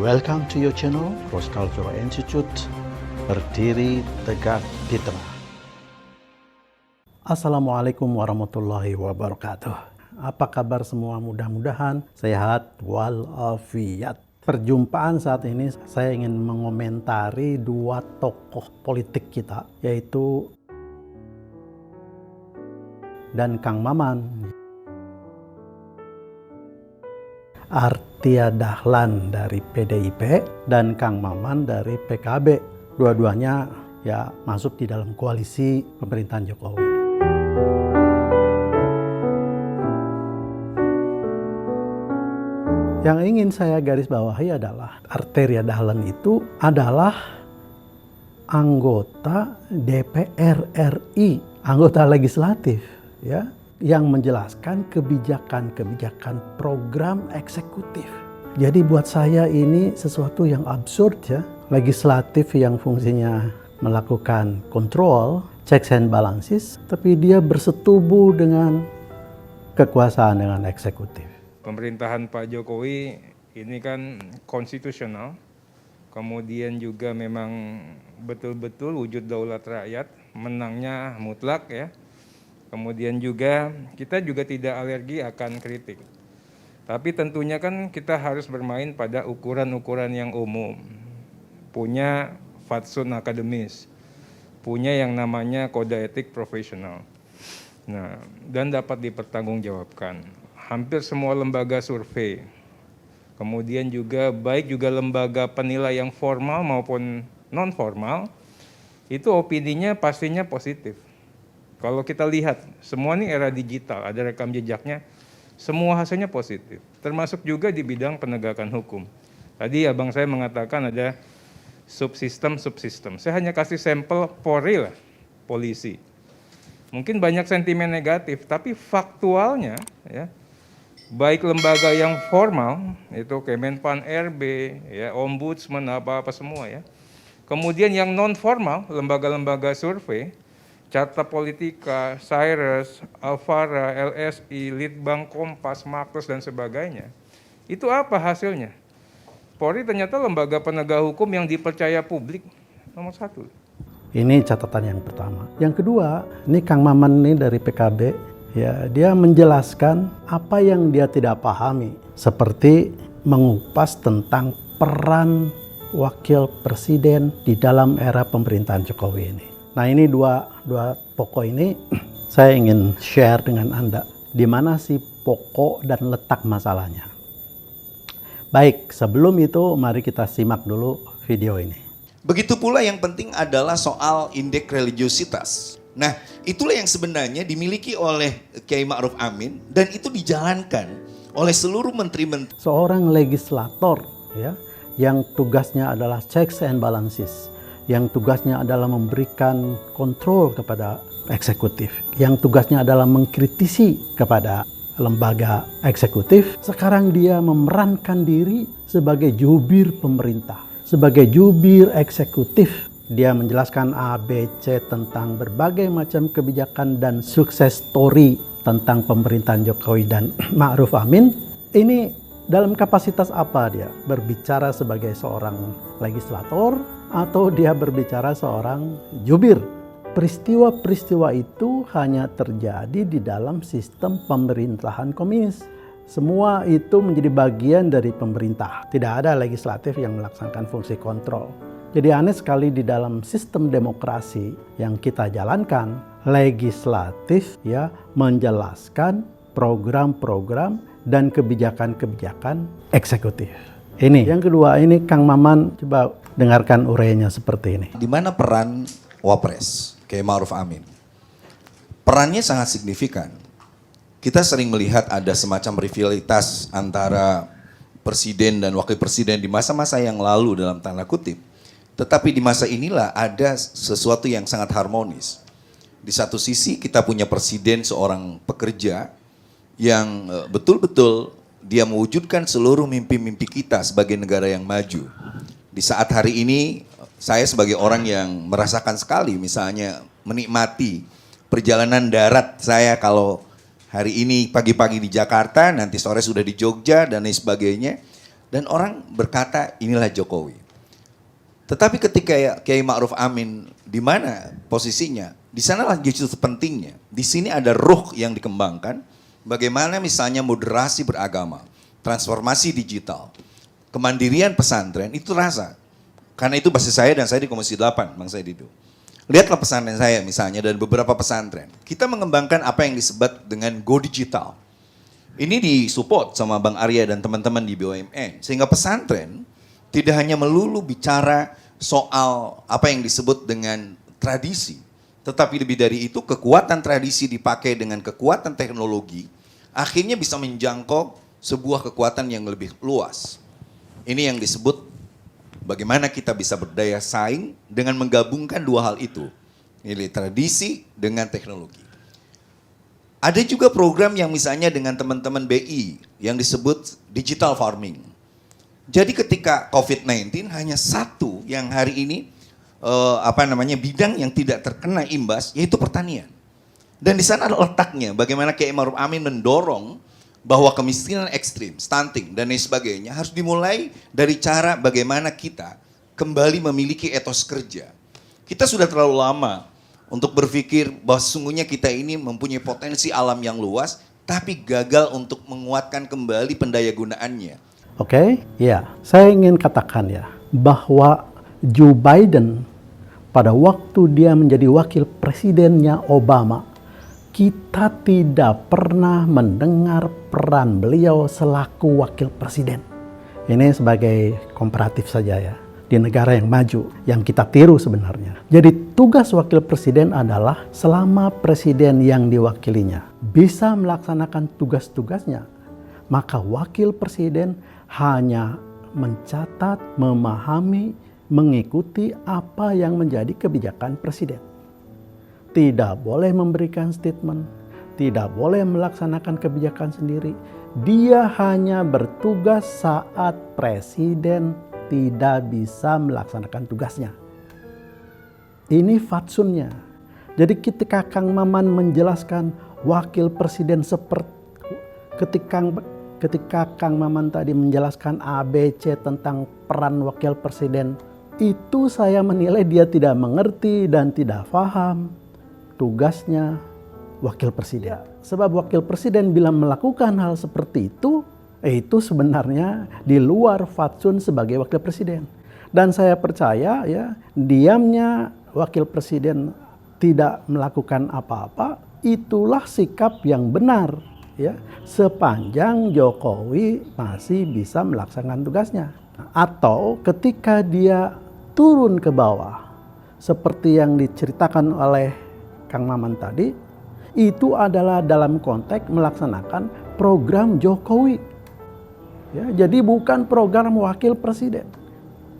Welcome to your channel, Cross Cultural Institute, berdiri tegak di tengah. Assalamualaikum warahmatullahi wabarakatuh. Apa kabar semua? Mudah-mudahan sehat walafiat. Perjumpaan saat ini saya ingin mengomentari dua tokoh politik kita, yaitu dan Kang Maman, Artia Dahlan dari PDIP dan Kang Maman dari PKB. Dua-duanya ya masuk di dalam koalisi pemerintahan Jokowi. Yang ingin saya garis bawahi adalah Artia Dahlan itu adalah anggota DPR RI, anggota legislatif, ya, yang menjelaskan kebijakan-kebijakan program eksekutif. Jadi buat saya ini sesuatu yang absurd, ya. Legislatif yang fungsinya melakukan kontrol, checks and balances, tapi dia bersetubuh dengan kekuasaan dengan eksekutif. Pemerintahan Pak Jokowi ini kan konstitusional, kemudian juga memang betul-betul wujud daulat rakyat, menangnya mutlak, ya. Kemudian juga kita juga tidak alergi akan kritik. Tapi tentunya kan kita harus bermain pada ukuran-ukuran yang umum. Punya fatsun akademis, punya yang namanya kode etik profesional. Nah, dan dapat dipertanggungjawabkan. Hampir semua lembaga survei, kemudian juga baik juga lembaga penilai yang formal maupun non formal, itu opininya pastinya positif. Kalau kita lihat, semua ini era digital, ada rekam jejaknya, semua hasilnya positif. Termasuk juga di bidang penegakan hukum. Tadi abang saya mengatakan ada subsistem. Saya hanya kasih sampel Polri lah, polisi. Mungkin banyak sentimen negatif, tapi faktualnya, ya, baik lembaga yang formal, itu Kemenpan RB, ya, Ombudsman, apa-apa semua, ya. Kemudian yang non formal, lembaga-lembaga survei, Carta Politika, Cyrus, Alfara, LSI, Litbang, Kompas, Makros, dan sebagainya. Itu apa hasilnya? Polri ternyata lembaga penegak hukum yang dipercaya publik nomor 1. Ini catatan yang pertama. Yang kedua, ini Kang Maman ini dari PKB, ya, dia menjelaskan apa yang dia tidak pahami, seperti mengupas tentang peran wakil presiden di dalam era pemerintahan Jokowi ini. Nah, ini dua pokok ini saya ingin share dengan Anda. Di mana sih pokok dan letak masalahnya? Baik, sebelum itu mari kita simak dulu video ini. Begitu pula yang penting adalah soal indeks religiositas. Nah, itulah yang sebenarnya dimiliki oleh Kiai Ma'ruf Amin dan itu dijalankan oleh seluruh menteri-menteri. Seorang legislator, ya, yang tugasnya adalah checks and balances, yang tugasnya adalah memberikan kontrol kepada eksekutif, yang tugasnya adalah mengkritisi kepada lembaga eksekutif. Sekarang dia memerankan diri sebagai jubir pemerintah, sebagai jubir eksekutif. Dia menjelaskan A, B, C tentang berbagai macam kebijakan dan sukses story tentang pemerintahan Jokowi dan Ma'ruf Amin. Ini dalam kapasitas apa dia? Berbicara sebagai seorang legislator atau dia berbicara seorang jubir? Peristiwa-peristiwa itu hanya terjadi di dalam sistem pemerintahan komunis. Semua itu menjadi bagian dari pemerintah. Tidak ada legislatif yang melaksanakan fungsi kontrol. Jadi aneh sekali di dalam sistem demokrasi yang kita jalankan, legislatif, ya, menjelaskan program-program dan kebijakan-kebijakan eksekutif. Ini. Yang kedua, ini Kang Maman, coba dengarkan uraiannya seperti ini. Di mana peran Wapres, Kiai Ma'ruf Amin? Perannya sangat signifikan. Kita sering melihat ada semacam rivalitas antara presiden dan wakil presiden di masa-masa yang lalu dalam tanda kutip. Tetapi di masa inilah ada sesuatu yang sangat harmonis. Di satu sisi kita punya presiden seorang pekerja yang betul-betul dia mewujudkan seluruh mimpi-mimpi kita sebagai negara yang maju. Di saat hari ini saya sebagai orang yang merasakan sekali misalnya menikmati perjalanan darat saya kalau hari ini pagi-pagi di Jakarta, nanti sore sudah di Jogja dan lain sebagainya. Dan orang berkata inilah Jokowi. Tetapi ketika Kiai Ma'ruf Amin di mana posisinya? Di sanalah justru pentingnya. Di sini ada ruh yang dikembangkan. Bagaimana misalnya moderasi beragama, transformasi digital, kemandirian pesantren itu terasa. Karena itu basis saya dan saya di Komisi 8, Bang Saidido. Lihatlah pesantren saya misalnya dan beberapa pesantren. Kita mengembangkan apa yang disebut dengan Go Digital. Ini disupport sama Bang Arya dan teman-teman di BUMN. Sehingga pesantren tidak hanya melulu bicara soal apa yang disebut dengan tradisi. Tetapi lebih dari itu kekuatan tradisi dipakai dengan kekuatan teknologi. Akhirnya bisa menjangkau sebuah kekuatan yang lebih luas. Ini yang disebut bagaimana kita bisa berdaya saing dengan menggabungkan dua hal itu. Ini tradisi dengan teknologi. Ada juga program yang misalnya dengan teman-teman BI yang disebut digital farming. Jadi ketika COVID-19 hanya satu yang hari ini bidang yang tidak terkena imbas yaitu pertanian. Dan di sana letaknya bagaimana Kiai Ma'ruf Amin mendorong bahwa kemiskinan ekstrim, stunting dan lain sebagainya harus dimulai dari cara bagaimana kita kembali memiliki etos kerja. Kita sudah terlalu lama untuk berpikir bahwa sesungguhnya kita ini mempunyai potensi alam yang luas tapi gagal untuk menguatkan kembali pendayagunaannya. Oke, ya, saya ingin katakan ya bahwa Joe Biden pada waktu dia menjadi wakil presidennya Obama, kita tidak pernah mendengar peran beliau selaku wakil presiden. Ini sebagai komparatif saja ya, di negara yang maju, yang kita tiru sebenarnya. Jadi tugas wakil presiden adalah selama presiden yang diwakilinya bisa melaksanakan tugas-tugasnya, maka wakil presiden hanya mencatat, memahami, mengikuti apa yang menjadi kebijakan presiden. Tidak boleh memberikan statement, tidak boleh melaksanakan kebijakan sendiri. Dia hanya bertugas saat presiden tidak bisa melaksanakan tugasnya. Ini fatsunnya. Jadi ketika Kang Maman menjelaskan wakil presiden seperti ketika Kang Maman tadi menjelaskan ABC tentang peran wakil presiden, itu saya menilai dia tidak mengerti dan tidak paham tugasnya wakil presiden. Sebab wakil presiden bila melakukan hal seperti itu sebenarnya di luar fatsun sebagai wakil presiden. Dan saya percaya ya, diamnya wakil presiden tidak melakukan apa-apa, itulah sikap yang benar ya, sepanjang Jokowi masih bisa melaksanakan tugasnya. Atau ketika dia turun ke bawah seperti yang diceritakan oleh Kang Maman tadi, itu adalah dalam konteks melaksanakan program Jokowi. Ya, jadi bukan program wakil presiden.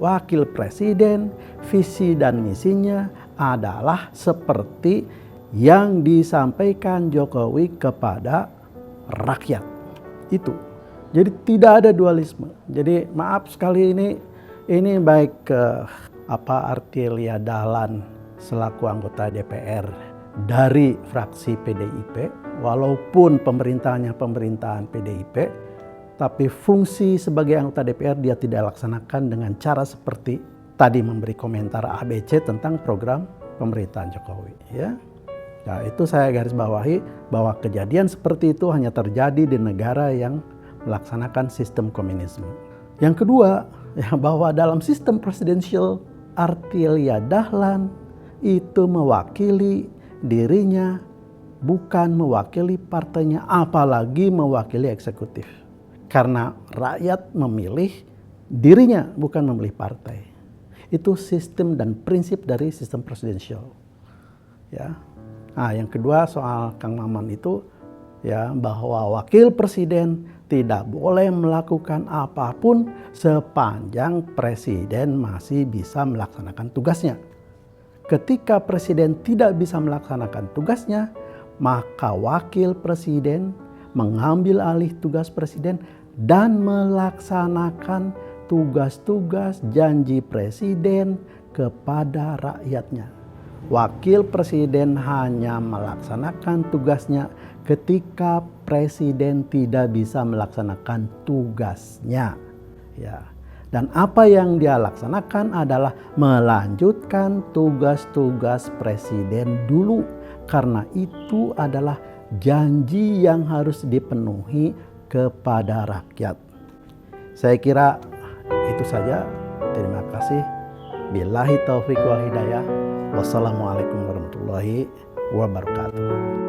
Wakil presiden, visi dan misinya adalah seperti yang disampaikan Jokowi kepada rakyat. Itu. Jadi tidak ada dualisme. Jadi maaf sekali ini baik Artilia Dahlan selaku anggota DPR dari fraksi PDIP, walaupun pemerintahan PDIP, tapi fungsi sebagai anggota DPR dia tidak laksanakan dengan cara seperti tadi memberi komentar ABC tentang program pemerintahan Jokowi. Ya, nah, itu saya garis bawahi bahwa kejadian seperti itu hanya terjadi di negara yang melaksanakan sistem komunisme. Yang kedua, ya, bahwa dalam sistem presidensial Artilia Dahlan itu mewakili dirinya, bukan mewakili partainya, apalagi mewakili eksekutif. Karena rakyat memilih dirinya, bukan memilih partai. Itu sistem dan prinsip dari sistem presidensial. Ya. Nah, yang kedua soal Kang Maman itu ya, bahwa wakil presiden tidak boleh melakukan apapun sepanjang presiden masih bisa melaksanakan tugasnya. Ketika presiden tidak bisa melaksanakan tugasnya, maka wakil presiden mengambil alih tugas presiden dan melaksanakan tugas-tugas janji presiden kepada rakyatnya. Wakil presiden hanya melaksanakan tugasnya ketika presiden tidak bisa melaksanakan tugasnya. Ya. Dan apa yang dia laksanakan adalah melanjutkan tugas-tugas presiden dulu. Karena itu adalah janji yang harus dipenuhi kepada rakyat. Saya kira itu saja. Terima kasih. Billahi taufiq wal hidayah. Wassalamualaikum warahmatullahi wabarakatuh.